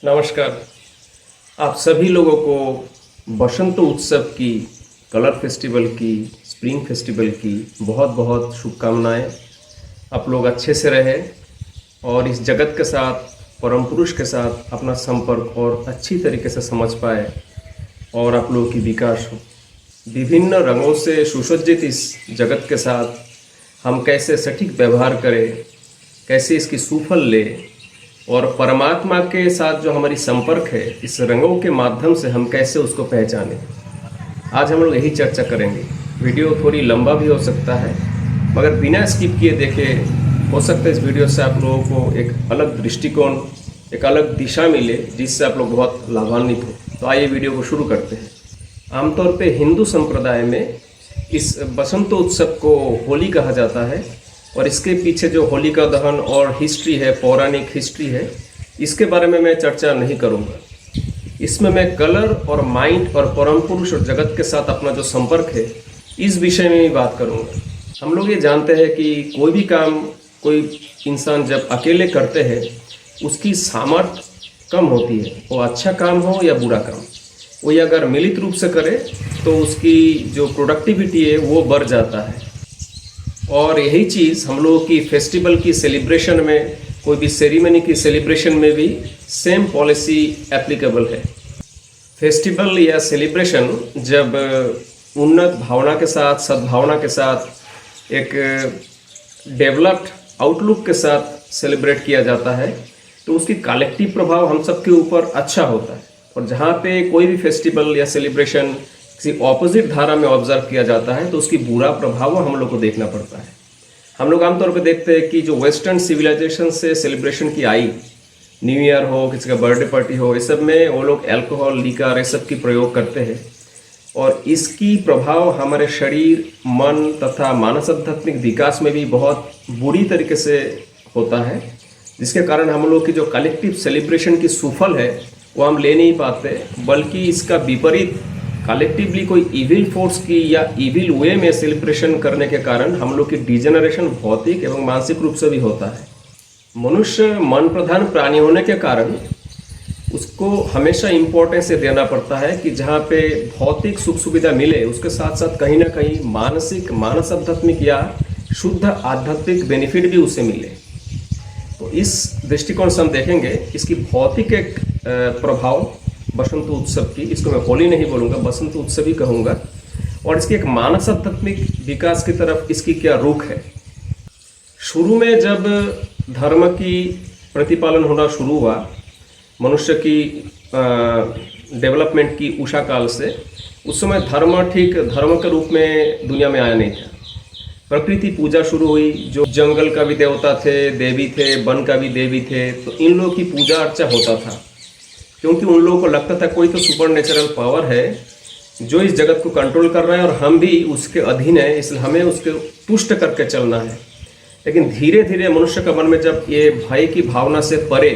नमस्कार। आप सभी लोगों को बसंत उत्सव की, कलर फेस्टिवल की, स्प्रिंग फेस्टिवल की बहुत बहुत शुभकामनाएं। आप लोग अच्छे से रहें और इस जगत के साथ, परम पुरुष के साथ अपना संपर्क और अच्छी तरीके से समझ पाए और आप लोगों की विकास हो। विभिन्न रंगों से सुसज्जित इस जगत के साथ हम कैसे सटीक व्यवहार करें, कैसे इसकी सुफल ले और परमात्मा के साथ जो हमारी संपर्क है इस रंगों के माध्यम से हम कैसे उसको पहचानें। आज हम लोग यही चर्चा करेंगे। वीडियो थोड़ी लंबा भी हो सकता है, मगर बिना स्किप किए देखे हो सकता है इस वीडियो से आप लोगों को एक अलग दृष्टिकोण, एक अलग दिशा मिले जिससे आप लोग बहुत लाभान्वित हो। तो आइए वीडियो को शुरू करते हैं। आमतौर पे हिंदू संप्रदाय में इस बसंत उत्सव को होली कहा जाता है और इसके पीछे जो होलिका दहन और हिस्ट्री है, पौराणिक हिस्ट्री है, इसके बारे में मैं चर्चा नहीं करूँगा। इसमें मैं कलर और माइंड और परम पुरुष और जगत के साथ अपना जो संपर्क है इस विषय में भी बात करूँगा। हम लोग ये जानते हैं कि कोई भी काम कोई इंसान जब अकेले करते हैं उसकी सामर्थ्य कम होती है, वो अच्छा काम हो या बुरा काम। वही अगर मिलित रूप से करे तो उसकी जो प्रोडक्टिविटी है वो बढ़ जाता है। और यही चीज़ हम लोगों की फेस्टिवल की सेलिब्रेशन में, कोई भी सेरेमनी की सेलिब्रेशन में भी सेम पॉलिसी एप्लीकेबल है। फेस्टिवल या सेलिब्रेशन जब उन्नत भावना के साथ, सद्भावना के साथ, एक डेवलप्ड आउटलुक के साथ सेलिब्रेट किया जाता है तो उसकी कलेक्टिव प्रभाव हम सबके ऊपर अच्छा होता है। और जहाँ पे कोई भी फेस्टिवल या सेलिब्रेशन किसी ऑपोजिट धारा में ऑब्जर्व किया जाता है तो उसकी बुरा प्रभाव हम लोग को देखना पड़ता है। हम लोग आमतौर पे देखते हैं कि जो वेस्टर्न सिविलाइजेशन से सेलिब्रेशन की आई, न्यू ईयर हो, किसी का बर्थडे पार्टी हो, इस सब में वो लोग अल्कोहल, लीकर, ये सब की प्रयोग करते हैं और इसकी प्रभाव हमारे शरीर, मन तथा मानस आध्यात्मिक विकास में भी बहुत बुरी तरीके से होता है, जिसके कारण हम लोग की जो कलेक्टिव सेलिब्रेशन की सुफल है वो हम ले नहीं पाते, बल्कि इसका विपरीत कलेक्टिवली कोई इविल फोर्स की या इविल वे में सेलिब्रेशन करने के कारण हम लोग की डिजेनरेशन भौतिक एवं मानसिक रूप से भी होता है। मनुष्य मन प्रधान प्राणी होने के कारण उसको हमेशा इम्पोर्टेंस देना पड़ता है कि जहाँ पे भौतिक सुख सुविधा मिले उसके साथ साथ कहीं ना कहीं मानसिक, मानस आध्यात्मिक या शुद्ध आध्यात्मिक बेनिफिट भी उसे मिले। तो इस दृष्टिकोण से हम देखेंगे इसकी भौतिक एक प्रभाव बसंत उत्सव की, इसको मैं होली नहीं बोलूँगा, बसंत उत्सव ही कहूँगा, और इसकी एक मानस आध्यात्मिक विकास की तरफ इसकी क्या रुख है। शुरू में जब धर्म की प्रतिपालन होना शुरू हुआ, मनुष्य की डेवलपमेंट की उषा काल से, उस समय धर्म ठीक धर्म के रूप में दुनिया में आया नहीं था। प्रकृति पूजा शुरू हुई। जो जंगल का भी देवता थे, देवी थे, वन का भी देवी थे, तो इन लोगों की पूजा अर्चा होता था, क्योंकि उन लोगों को लगता था कोई तो सुपर नेचुरल पावर है जो इस जगत को कंट्रोल कर रहा है और हम भी उसके अधीन है, इसलिए हमें उसके तुष्ट करके चलना है। लेकिन धीरे धीरे मनुष्य का मन में जब ये भय की भावना से परे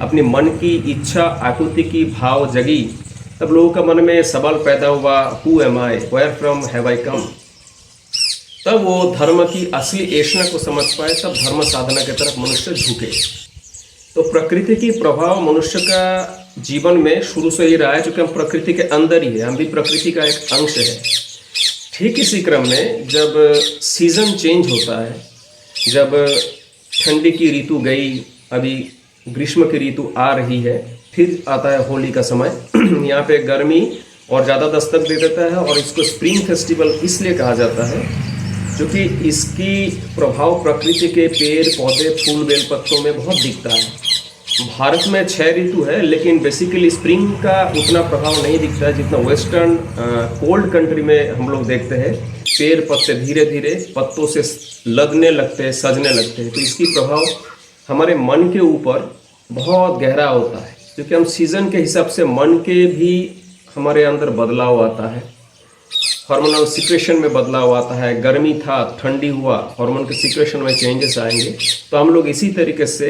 अपनी मन की इच्छा, आकुति की भाव जगी, तब लोगों का मन में सवाल पैदा हुआ, who am I, where from have I come. तब वो धर्म की असली ऐशना को समझ पाए, तब धर्म साधना की तरफ मनुष्य झुके। तो प्रकृति की प्रभाव मनुष्य का जीवन में शुरू से ही रहा है, क्योंकि हम प्रकृति के अंदर ही है, हम भी प्रकृति का एक अंश है। ठीक इसी क्रम में जब सीजन चेंज होता है, जब ठंडी की ऋतु गई, अभी ग्रीष्म की ऋतु आ रही है, फिर आता है होली का समय। यहाँ पे गर्मी और ज़्यादा दस्तक दे देता है और इसको स्प्रिंग फेस्टिवल इसलिए कहा जाता है क्योंकि इसकी प्रभाव प्रकृति के पेड़, पौधे, फूल, बेल पत्तों में बहुत दिखता है। भारत में 6 ऋतु है, लेकिन बेसिकली स्प्रिंग का उतना प्रभाव नहीं दिखता है जितना वेस्टर्न कोल्ड कंट्री में हम लोग देखते हैं। पेड़ पत्ते धीरे धीरे पत्तों से लगने लगते हैं, सजने लगते हैं। तो इसकी प्रभाव हमारे मन के ऊपर बहुत गहरा होता है, क्योंकि हम सीजन के हिसाब से मन के भी हमारे अंदर बदलाव आता है, हार्मोनल सिक्रेशन में बदलाव आता है। गर्मी था, ठंडी हुआ, हार्मोन के सिक्रेशन में चेंजेस आएंगे। तो हम लोग इसी तरीके से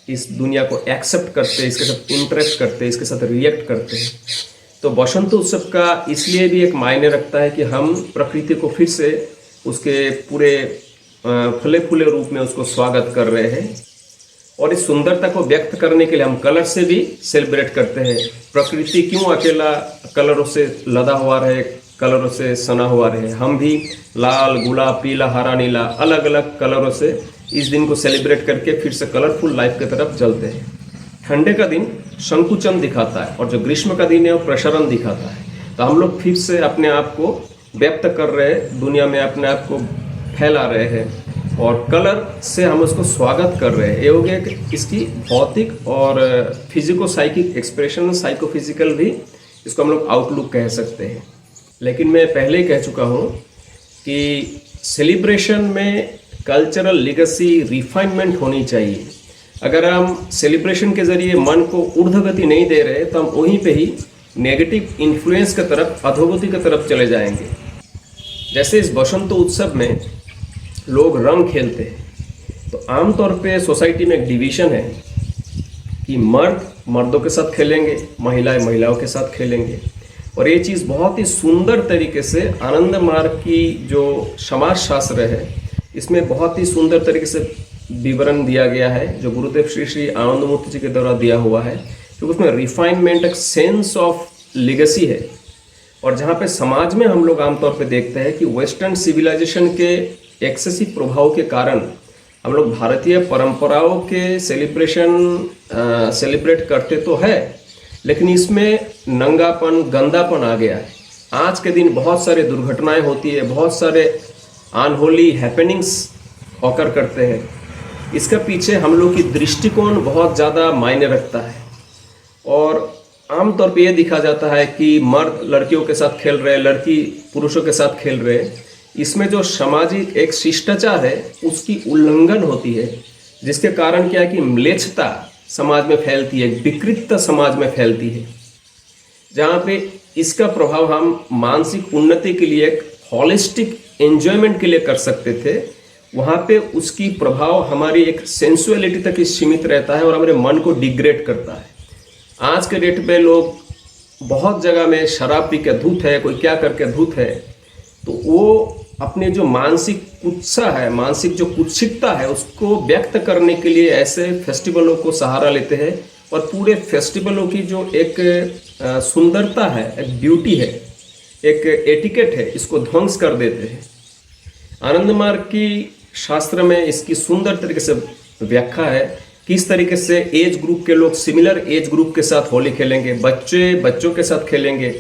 इस दुनिया को एक्सेप्ट करते हैं, इसके साथ इंटरेक्ट करते हैं, इसके साथ रिएक्ट करते हैं। तो बसंत उत्सव का इसलिए भी एक मायने रखता है कि हम प्रकृति को फिर से उसके पूरे फले फूले रूप में उसको स्वागत कर रहे हैं। और इस सुंदरता को व्यक्त करने के लिए हम कलर से भी सेलिब्रेट करते हैं। प्रकृति क्यों अकेला कलरों से लदा हुआ रहे, कलरों से सना हुआ रहे। हम भी लाल, गुलाब, पीला, हरा, नीला अलग अलग कलरों से इस दिन को सेलिब्रेट करके फिर से कलरफुल लाइफ की तरफ चलते हैं। ठंडे का दिन संकुचन दिखाता है और जो ग्रीष्म का दिन है वो प्रसरण दिखाता है। तो हम लोग फिर से अपने आप को व्यक्त कर रहे हैं, दुनिया में अपने आप को फैला रहे हैं और कलर से हम उसको स्वागत कर रहे हैं। ये हो गया कि इसकी भौतिक और फिजिको साइकिक एक्सप्रेशन, साइकोफिजिकल भी इसको हम लोग आउटलुक कह सकते हैं। लेकिन मैं पहले ही कह चुका हूँ कि सेलिब्रेशन में कल्चरल लिगेसी रिफाइनमेंट होनी चाहिए। अगर हम सेलिब्रेशन के ज़रिए मन को ऊर्ध्वगति नहीं दे रहे तो हम वहीं पे ही नेगेटिव इन्फ्लुएंस की तरफ, अधोगति की तरफ चले जाएंगे। जैसे इस बसंत उत्सव में लोग रंग खेलते हैं तो आमतौर पे सोसाइटी में एक डिवीज़न है कि मर्द मर्दों के साथ खेलेंगे, महिलाएं महिलाओं के साथ खेलेंगे। और ये चीज़ बहुत ही सुंदर तरीके से आनंद मार्ग की जो समाज शास्त्र है इसमें बहुत ही सुंदर तरीके से विवरण दिया गया है, जो गुरुदेव श्री श्री आनंदमूर्ति जी के द्वारा दिया हुआ है। क्योंकि उसमें रिफाइनमेंट, एक सेंस ऑफ लिगेसी है। और जहाँ पे समाज में हम लोग आमतौर पे देखते हैं कि वेस्टर्न सिविलाइजेशन के एक्सेसिव प्रभाव के कारण हम लोग भारतीय परंपराओं के सेलिब्रेट करते तो है, लेकिन इसमें नंगापन, गंदापन आ गया है। आज के दिन बहुत सारे दुर्घटनाएं होती है, बहुत सारे अनहोली हैपनिंग्स ऑकर करते हैं। इसके पीछे हम लोग की दृष्टिकोण बहुत ज़्यादा मायने रखता है। और आमतौर पे ये दिखा जाता है कि मर्द लड़कियों के साथ खेल रहे, लड़की पुरुषों के साथ खेल रहे। इसमें जो सामाजिक एक शिष्टाचार है उसकी उल्लंघन होती है, जिसके कारण क्या है कि म्लेच्छता समाज में फैलती है, विकृतता समाज में फैलती है। जहाँ पे इसका प्रभाव हम मानसिक उन्नति के लिए, एक हॉलिस्टिक एंजॉयमेंट के लिए कर सकते थे, वहाँ पे उसकी प्रभाव हमारी एक सेंसुअलिटी तक ही सीमित रहता है और हमारे मन को डिग्रेड करता है। आज के डेट पे लोग बहुत जगह में शराब पी के धूत है, कोई क्या करके धूत है, तो वो अपने जो मानसिक कुत्सा है, मानसिक जो कुत्सिकता है उसको व्यक्त करने के लिए ऐसे फेस्टिवलों को सहारा लेते हैं और पूरे फेस्टिवलों की जो एक सुंदरता है, एक ब्यूटी है, एक एटिकेट है, इसको ध्वंस कर देते हैं। आनंद मार्ग की शास्त्र में इसकी सुंदर तरीके से व्याख्या है, किस तरीके से एज ग्रुप के लोग सिमिलर एज ग्रुप के साथ होली खेलेंगे, बच्चे बच्चों के साथ खेलेंगे,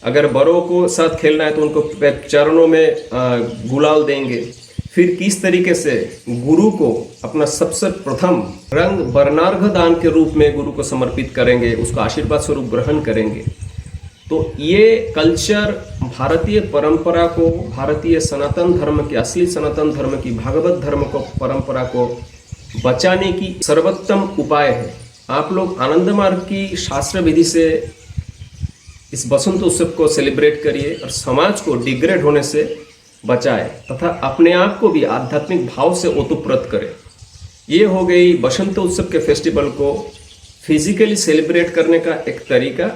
अगर बड़ों को साथ खेलना है तो उनको चरणों में गुलाल देंगे। फिर किस तरीके से गुरु को अपना सबसे प्रथम रंग वर्णार्घ दान के रूप में गुरु को समर्पित करेंगे, उसको आशीर्वाद स्वरूप ग्रहण करेंगे। तो ये कल्चर भारतीय परंपरा को, भारतीय सनातन धर्म की, असली सनातन धर्म की, भागवत धर्म को, परंपरा को बचाने की सर्वोत्तम उपाय है। आप लोग आनंद मार्ग की शास्त्र विधि से इस बसंत उत्सव को सेलिब्रेट करिए और समाज को डिग्रेड होने से बचाए तथा अपने आप को भी आध्यात्मिक भाव से ओतप्रोत करें। ये हो गई बसंत उत्सव के फेस्टिवल को फिजिकली सेलिब्रेट करने का एक तरीका।